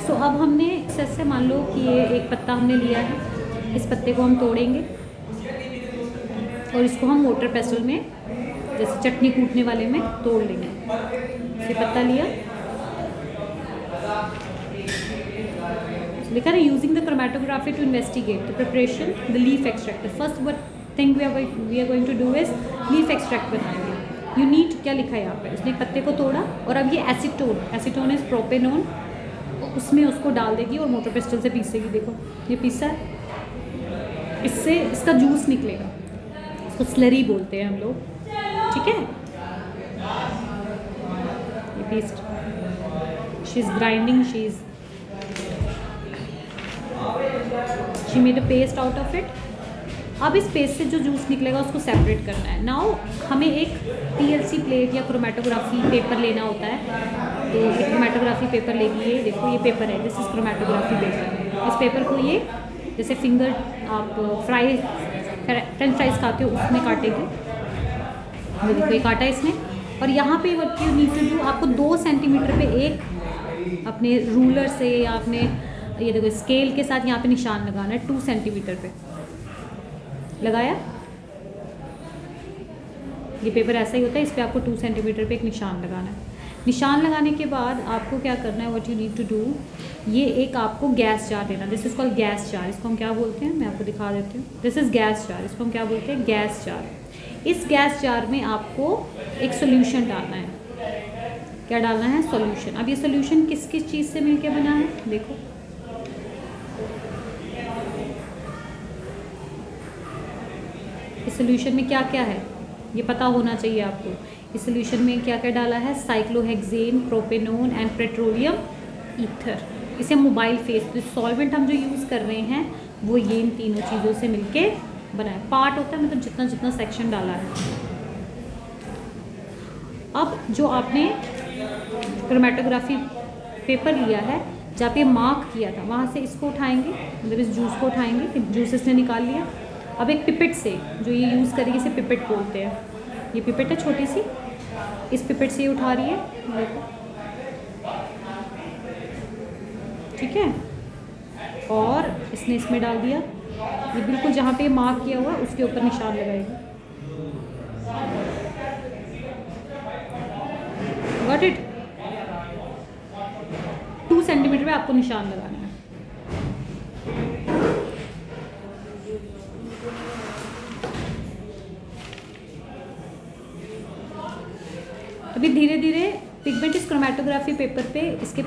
सो अब हमने जैसे मान लो कि ये एक पत्ता हमने लिया है, इस पत्ते को हम तोड़ेंगे और इसको हम मोटर पेस्टल में जैसे चटनी कूटने वाले में तोड़ लेंगे। ये पत्ता लिया, लिखा है using the chromatography to investigate the preparation the leaf extract. First what thing we are going to do is leaf extract बनाएंगे। यू नीड, क्या लिखा है यहाँ पे, उसने पत्ते को तोड़ा और अब ये एसीटोन इज प्रोपेनोन, उसमें उसको डाल देगी और मोटर पेस्टल से पीसेगी। देखो ये पीसा है, इससे इसका जूस निकलेगा, इसको स्लरी बोलते हैं हम लोग, ठीक है। ये paste she is grinding, she made a paste out of it. अब इस पेस्ट से जो जूस निकलेगा उसको सेपरेट करना है। नाउ हमें एक PLC प्लेट या क्रोमेटोग्राफी पेपर लेना होता है, तो ये क्रोमेटोग्राफी पेपर लेगी। ये देखो ये पेपर है, दिस इज क्रोमेटोग्राफी पेपर। इस पेपर को ये जैसे फिंगर आप फ्रेंच फ्राइज खाते हो उसमें काटेंगे। ये देखो ये काटा इसने, और यहाँ पे what you need to do, आपको 2 सेंटीमीटर पे एक अपने रूलर से या अपने ये देखो स्केल के साथ यहाँ पे निशान लगाना है। 2 सेंटीमीटर पे लगाया, ये पेपर ऐसा ही होता है, इस पर आपको 2 सेंटीमीटर पे एक निशान लगाना है। निशान लगाने के बाद आपको क्या करना है, what you need to do, ये एक आपको गैस जार देना। This is called gas jar. इसको हम क्या बोलते हैं, मैं आपको दिखा देती हूँ। दिस इज गैस जार, इसको हम क्या बोलते हैं, गैस जार। इस गैस जार में आपको एक सोल्यूशन डालना है। क्या डालना है, सोल्यूशन। अब ये सोल्यूशन किस किस चीज़ से मिलके बना है, देखो इस सोल्यूशन में क्या क्या है ये पता होना चाहिए आपको। इस सोल्यूशन में क्या क्या डाला है, cyclohexane, propanone and petroleum ether. इसे मोबाइल फेस सॉल्वेंट हम जो यूज़ कर रहे हैं वो ये इन तीनों चीज़ों से मिलके बना है। पार्ट होता है मतलब जितना जितना सेक्शन डाला है। अब जो आपने क्रोमेटोग्राफी पेपर लिया है, जहाँ पे मार्क किया था वहाँ से इसको उठाएंगे, मतलब इस जूस को उठाएंगे, जूस इसने निकाल लिया। अब एक पिपेट से, जो ये यूज़ करेगी इसे पिपेट बोलते हैं, ये पिपेट है छोटी सी, इस पिपेट से ये उठा रही है, देखो ठीक है। और इसने इसमें डाल दिया, ये बिल्कुल जहाँ पे मार्क किया हुआ है उसके ऊपर निशान लगाएगी। Got it. 2 सेंटीमीटर पे आपको निशान लगाना है। अभी धीरे धीरे पिगमेंट इस क्रोमेटोग्राफी पेपर पे इसके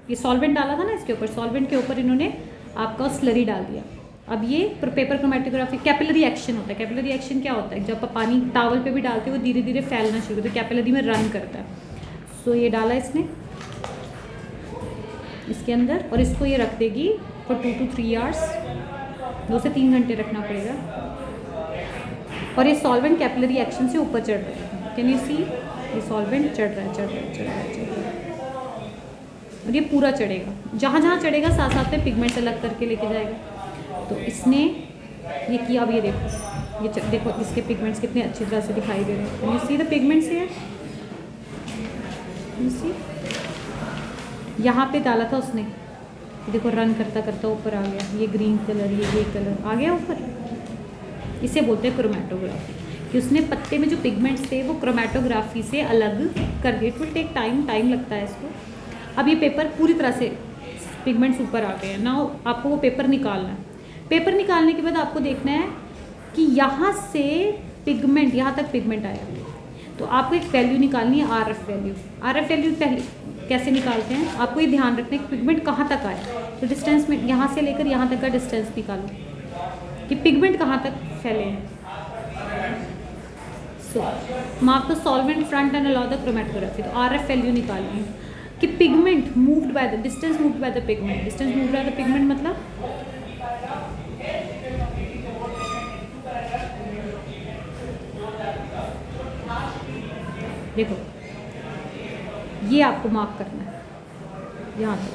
ये सॉल्वेंट डाला था ना इसके ऊपर, सॉल्वेंट के ऊपर इन्होंने आपका स्लरी डाल दिया। अब ये पेपर क्रोमेटोग्राफी कैपिलरी एक्शन होता है। कैपिलरी एक्शन क्या होता है, जब आप पानी टावल पे भी डालते हो वो धीरे धीरे फैलना शुरू होता है, कैपिलरी में रन करता है। सो ये डाला इसने इसके अंदर, और इसको ये रख देगी फॉर 2 to 3 आवर्स, 2 से 3 घंटे रखना पड़ेगा। और ये सॉल्वेंट कैपिलरी एक्शन से ऊपर चढ़ रहा है, कैन यू सी, ये सॉल्वेंट चढ़ रहा है, चढ़ रहा है, चढ़ रहा है, चढ़ रहा है, और ये पूरा चढ़ेगा। जहाँ जहाँ चढ़ेगा साथ साथ में पिगमेंट्स अलग करके लेके जाएगा। तो इसने ये किया। अब ये देखो, ये देखो इसके पिगमेंट्स कितने अच्छी तरह से दिखाई दे रहे हैं। Can you see the pigments here, you see, यहाँ पे डाला था उसने, देखो रन करता करता ऊपर आ गया, ये ग्रीन कलर, ये कलर आ गया ऊपर। इसे बोलते हैं क्रोमेटोग्राफी, कि उसने पत्ते में जो पिगमेंट्स थे वो क्रोमेटोग्राफी से अलग कर दिए। इट विल टेक टाइम लगता है इसको। अब ये पेपर पूरी तरह से पिगमेंट्स ऊपर आ गए हैं। नाउ आपको वो पेपर निकालना है। पेपर निकालने के बाद आपको देखना है कि यहाँ से पिगमेंट, यहाँ तक पिगमेंट आया, तो आपको एक वैल्यू निकालनी है, RF वैल्यू। RF वैल्यू पहले कैसे निकालते हैं, आपको ये ध्यान रखना है कि पिगमेंट कहाँ तक आया। तो डिस्टेंस में यहाँ से लेकर यहाँ तक का डिस्टेंस निकालो कि पिगमेंट कहाँ तक फैले हैं। So mark the solvent front and allow the chromatography. तो RF वैल्यू निकालनी है कि pigment moved by the distance, moved by the pigment. Distance moved by the pigment मतलब देखो ये आपको मार्क करना है यहाँ तक।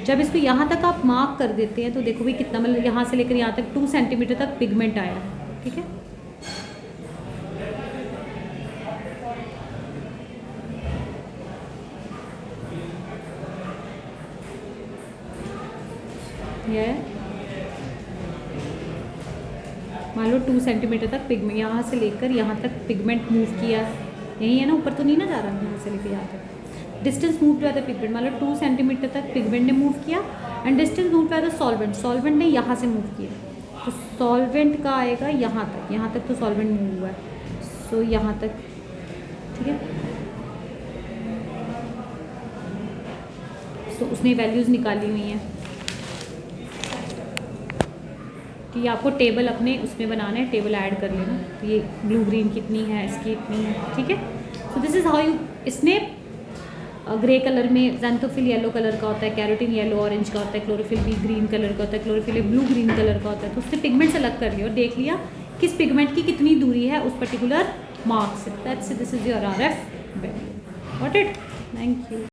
जब इसको यहाँ तक आप मार्क कर देते हैं तो देखो भाई कितना, मतलब यहाँ से लेकर यहाँ तक 2 सेंटीमीटर तक पिगमेंट आया है, ठीक है। यह मान लो 2 सेंटीमीटर तक पिगमेंट, यहाँ से लेकर यहाँ तक पिगमेंट मूव किया, यही है ना, ऊपर तो नहीं ना जा रहा यहाँ से लेकर यहाँ तक। डिस्टेंस मूव किया था पिगमेंट, मान लो 2 सेंटीमीटर तक पिगमेंट ने मूव किया एंड डिस्टेंस मूव किया था सॉल्वेंट, सॉल्वेंट ने यहाँ से मूव किया, तो सॉल्वेंट का आएगा यहाँ तक तो सॉल्वेंट मूव हुआ है, सो यहाँ तक, ठीक है। सो उसने वैल्यूज़ निकाली हुई हैं कि आपको टेबल अपने उसमें बनाना है, टेबल ऐड कर लेना, तो ये ब्लू ग्रीन कितनी है, इसकी इतनी है, ठीक है। So this is how you, इसने ग्रे कलर में ज़ैंथोफिल येलो कलर का होता है, कैरोटीन येलो ऑरेंज का होता है, क्लोरोफिल भी ग्रीन कलर का होता है, क्लोरोफिल ब्लू ग्रीन कलर का होता है, तो उसने पिगमेंट्स अलग कर लिया और देख लिया किस पिगमेंट की कितनी दूरी है उस पर्टिकुलर मार्क से। That's this is your RF value. Got it? Thank you.